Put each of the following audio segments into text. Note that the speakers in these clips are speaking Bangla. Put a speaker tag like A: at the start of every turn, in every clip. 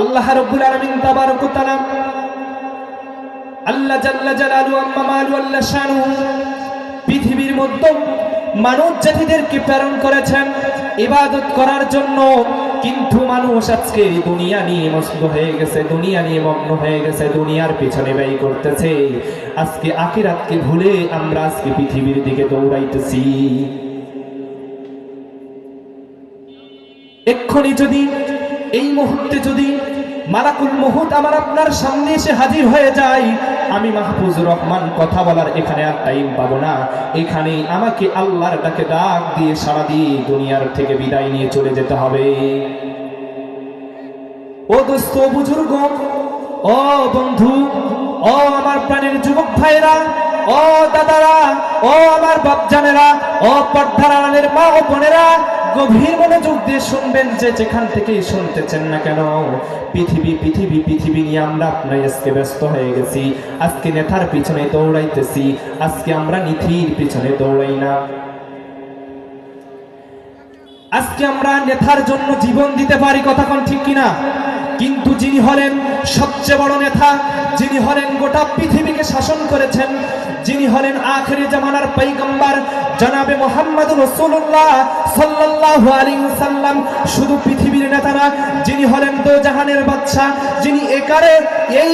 A: আল্লাহ রাব্বুল আলামিন তাবারক ওয়া তাআলা আল্লাহ জাল্লা জালালুহু আম্মা মালু আল্লাহ শানুহু পৃথিবীর মধ্যে মানব জাতিদেরকে প্রেরণ করেছেন ইবাদত করার জন্য। কিন্তু মানুষ আজকে দুনিয়া নিয়ে মস্ত হয়ে গেছে, দুনিয়া নিয়ে মগ্ন হয়ে গেছে, দুনিয়ার পিছনে ব্যয় করতেছে। আজকে আখিরাতকে ভুলে আমরা আজকে পৃথিবীর দিকে দৌড়াইতেছি। এক্ষুনি যদি, এই মুহূর্তে যদি মালাকুল মউত আমার আপনার সামনে এসে হাজির হয়ে যায়, আমি মাহফুজুর রহমান কথা বলার এখানে আর টাইম পাবো না। এখানে আমাকে আল্লাহর ডাকে ডাক দিয়ে সাড়া দিয়ে দুনিয়ার থেকে বিদায় নিয়ে চলে যেতে হবে। ও দোস্ত, বুজুর্গ, ও বন্ধু, ও আমার প্রাণের যুবক ভাইরা, ও দাদারা, ও আমার বাপজানেরা, ও পর্দার আড়ালের মা ও বোনেরা, গভীর মনোযোগ দিয়ে শুনবেন, যে যেখান থেকেই শুনতেছেন না কেন। পৃথিবী নিয়ে আমরা আপনার আজকে ব্যস্ত হয়ে গেছি। আজকে নেতার পিছনে দৌড়াইতেছি, আজকে আমরা নীতির পিছনে দৌড়াই না। আজকে আমরা নেতার জন্য জীবন দিতে পারি, কথা কোন ঠিক কিনা? কিন্তু যিনি হলেন সবচেয়ে বড় নেতা, যিনি হলেন গোটা পৃথিবীকে শাসন করেছেন, যিনি হলেন আখিরি জামানার পয়গম্বর জনাবে মুহাম্মদ রাসূলুল্লাহ সাল্লাল্লাহু আলাইহি ওয়াসাল্লাম, শুধু পৃথিবীর নেতা না, যিনি হলেন দো জাহানের বাদশা, যিনি একারে এই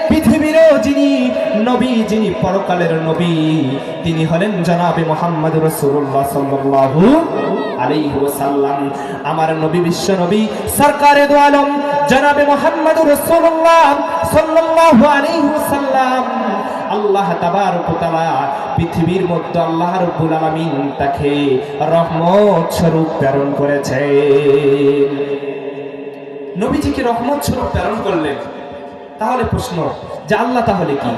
A: পৃথিবীরও যিনি নবী, যিনি পরকালের নবী, তিনি হলেন জনাবে মুহাম্মদ রাসূলুল্লাহ সাল্লাল্লাহু আলাইহি ওয়াসাল্লাম। আমার নবী, বিশ্ব নবী, সরকারে দো আলম জনাবে মুহাম্মদ রাসূলুল্লাহ সাল্লাল্লাহু আলাইহি ওয়াসাল্লাম, আল্লাহ তাবারক ওয়া তাআলা পৃথিবীর মধ্যে আল্লাহ রাব্বুল আলামিন তাকে রহমত স্বরূপ প্রেরণ করেছে। নবীজিকে রহমত স্বরূপ প্রেরণ করলেন। তাহলে প্রশ্ন, যে আল্লাহ তাহলে কি?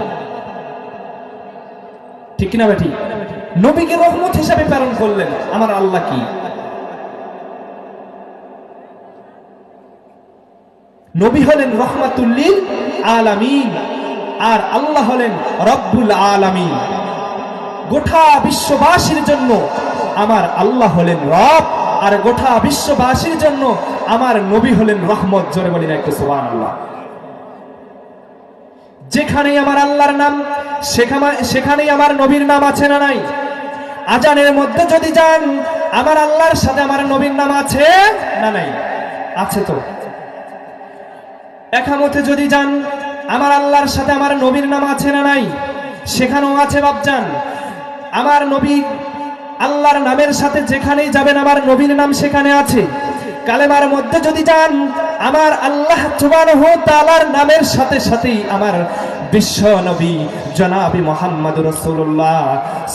A: ঠিক কিনা বেটি? নবীকে রহমত হিসাবে প্রেরণ করলেন, আমার আল্লাহ কি? নবী হলেন রহমাতুল লিল আলামিন, আর আল্লাহ হলেন রব্বুল আলামিন। গোটা বিশ্ববাসীর জন্য আমার আল্লাহ হলেন রব, আর গোটা বিশ্ববাসীর জন্য আমার নবী হলেন রহমত। জোরে বলি না একটু সুবহানাল্লাহ। যেখানেই আমার আল্লাহর নাম, সেখানেই আমার নবীর নাম আছে না নাই? আজানের মধ্যে যদি যান, আমার আল্লাহর সাথে আমার নবীর নাম আছে না নাই? আছে তো। একামতে যদি যান, আমার আল্লাহর সাথে আমার নবীর নাম আছে না নাই? সেখানেও আছে বাপজান। আমার নবী আল্লাহর নামের সাথে যেখানেই যাবেন, আমার নবীর নাম সেখানে আছে। কালেমার মধ্যে যদি যান, আমার আল্লাহ সুবহানাহু ওয়া তাআলার নামের সাথে সাথেই আমার বিশ্ব নবী জনাবে মুহাম্মদ রাসূলুল্লাহ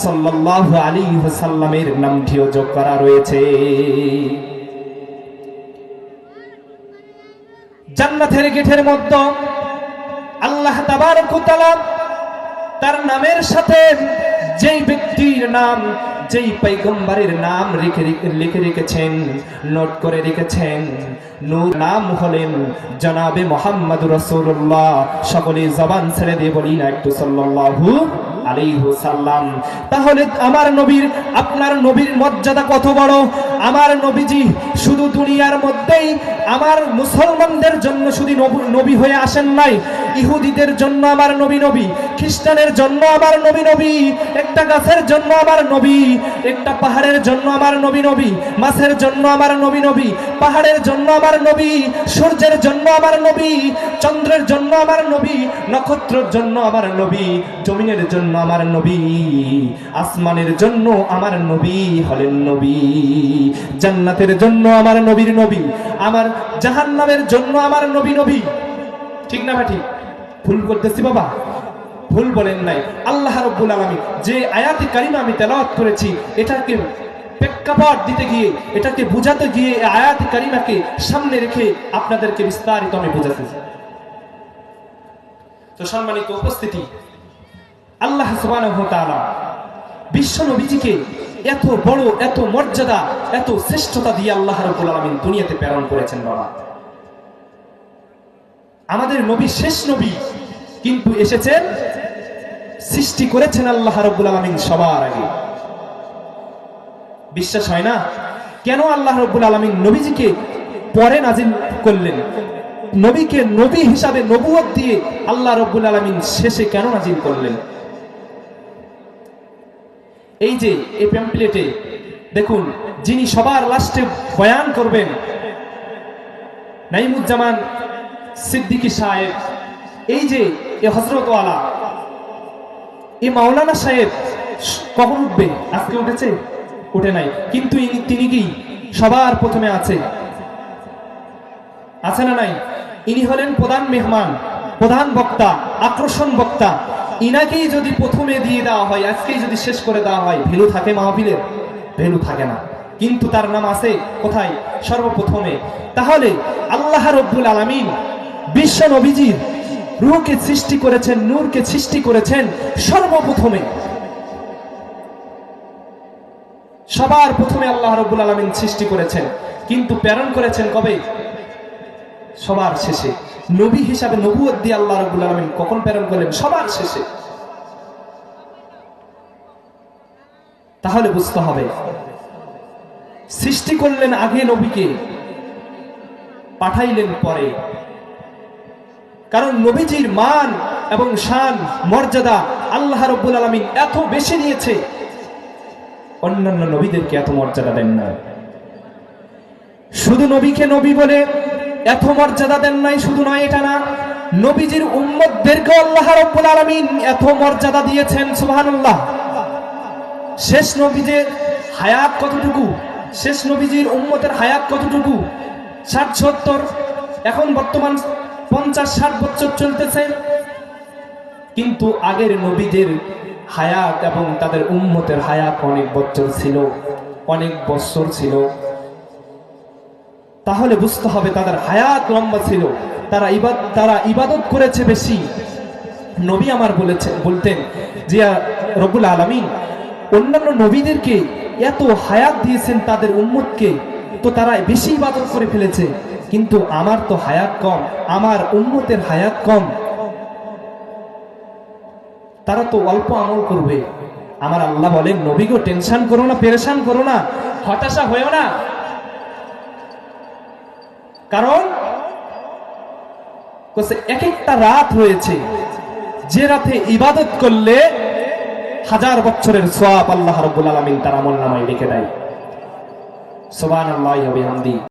A: সাল্লাল্লাহু আলাইহি ওয়াসাল্লামের নামটিও যোগ করা রয়েছে। জান্নাতের গেটের মধ্যে আল্লাহ তাবারক ওয়া তাআলা তার নামের সাথে যেই ব্যক্তির নাম, যেই পয়গম্বরের নাম লিখে রেখেছেন, নোট করে রেখেছেন, নূর নাম হলেন জনাবে মুহাম্মদ রাসূলুল্লাহ। সকলে জবান ছেড়ে দিয়ে বলি না একটু সাল্লাল্লাহু আলাইহি ওয়াসাল্লাম। তাহলে আমার নবীর, আপনার নবীর মর্যাদা কত বড়! আমার নবীজি শুধু দুনিয়ার মধ্যেই আমার মুসলমানদের জন্য শুধু নবী হয়ে আসেন নাই, ইহুদিদের জন্য আমার নবী নবী, খ্রিস্টানের জন্য আমার নবী নবী, একটা গাছের জন্য আমার নবী, একটা পাহাড়ের জন্য আমার নবী নবী, মাছের জন্য আমার নবী নবী, পাহাড়ের জন্য আমার নবী, সূর্যের জন্য আমার নবী, চন্দ্রের জন্য আমার নবী, নক্ষত্রের জন্য আমার নবী, জমিনের জন্য আমার নবী, আসমানের জন্য আমার নবী হলেন নবী, জান্নাতের জন্য আমার নবীর নবী, আমার জাহান্নামের জন্য আমার নবী নবী। ঠিক না ভাই? ভুল করতেছি বাবা? ভুল বলেন নাই। আল্লাহ রাব্বুল আলামিন যে আয়াতে কারিমা আমি তেলাওয়াত করেছি, এটাকে প্রেক্ষাপট দিতে গিয়ে, এটাকে বুঝাতে গিয়ে আয়াতে কারিমাকে সামনে রেখে আপনাদেরকে বিস্তারিত আমি বুঝাতেছি। তো সম্মানিত উপস্থিতি, আল্লাহ সুবহানাহু ওয়া তাআলা বিশ্ব নবীজিকে এত বড়, এত মর্যাদা, এত শ্রেষ্ঠতা দিয়ে আল্লাহ রাব্বুল আলামিন দুনিয়াতে প্রেরণ করেছেন বাবা। আমাদের নবী শেষ নবী, কিন্তু এসেছেন, সৃষ্টি করেছেন আল্লাহ রাব্বুল আলামিন সবার আগে। বিশ্বাস হয় না? কেন আল্লাহ রাব্বুল আলামিন নবীজিকে পরে নাজিল করলেন? নবীকে নবী হিসাবে নবুয়ত দিয়ে আল্লাহ রাব্বুল আলামিন শেষে কেন নাজিল করলেন? এই যে এই প্যাম্পলেটে দেখুন, যিনি সবার লাস্টে বয়ান করবেন, নাইমুজ্জামান সিদ্দিকী সাহেব, এই যে এ হযরতওয়ালা, এই মাওলানা সাহেব কখন উঠবে? আজকে উঠেছে? উঠে নাই, কিন্তু তিনি কি সবার প্রথমে আছে না নাই? ইনি হলেন প্রধান মেহমান, প্রধান বক্তা, আকর্ষণ বক্তা। ইনাকেই যদি প্রথমে দিয়ে দেওয়া হয়, আজকেই যদি শেষ করে দেওয়া হয়, ভ্যালু থাকে মাহফিলের? ভ্যালু থাকে না। কিন্তু তার নাম আছে কোথায়? সর্বপ্রথমে। তাহলে আল্লাহ রাব্বুল আলামিন বিশ্ব নবীজির রূহকে সৃষ্টি করেছেন, নূরকে সৃষ্টি করেছেন সর্বপ্রথমে। সবার প্রথমে আল্লাহ রাব্বুল আলামিন সৃষ্টি করেছেন, কিন্তু প্রেরণ করেছেন কবে? সবার শেষে। নবী হিসাবে নবুয়ত দিয়ে আল্লাহ রাব্বুল আলামিন কখন প্রেরণ করলেন? সবার শেষে। তাহলে বুঝতে হবে, সৃষ্টি করলেন আগে নবীকে, পাঠাইলেন পরে। কারণ নবীজির মান এবং শান মর্যাদা আল্লাহ রাব্বুল আলামিন এত বেশি দিয়েছে, অন্যান্য নবীদেরকে এত মর্যাদা দেন না। শুধু নবীকে নবী বলে এত মর্যাদা দেন নাই, শুধু নয় এটা না, নবীজির উম্মতদেরকে আল্লাহ রাব্বুল আলামিন এত মর্যাদা দিয়েছেন। সুবহানাল্লাহ। শেষ নবীদের হায়াত কতটুকু? শেষ নবীজির উম্মতের হায়াত কতটুকু? 60-70, এখন বর্তমান 50-60 বছর চলতেছে। কিন্তু আগের নবীদের হায়াত এবং তাদের উম্মতের হায়াত অনেক বছর ছিল, অনেক বছর ছিল। তাহলে বুঝতে হবে তাদের হায়াত লম্বা ছিল, তারা ইবাদত করেছে বেশি। নবী আমার বলতেন যে রব্বুল আলামিন অন্যান্য নবীদেরকে এত হায়াত দিয়েছেন তাদের উম্মতকে, তো তারা বেশি ইবাদত করে ফেলেছে, কিন্তু আমার তো হায়াত কম, আমার উম্মতের হায়াত কম, তারা তো অল্প আমল করবে। আমার আল্লাহ বলেন, নবী গো টেনশন করো না, পেরেশান করো না, হতাশা হয়েও না। কারণ এক একটা রাত রয়েছে, যে রাতে ইবাদত করলে 1000 বছরের সওয়াব আল্লাহ রাব্বুল আলামিন তার আমলনামায় লিখে দেয়। সুবহানাল্লাহি ওয়া বিহামদিহি।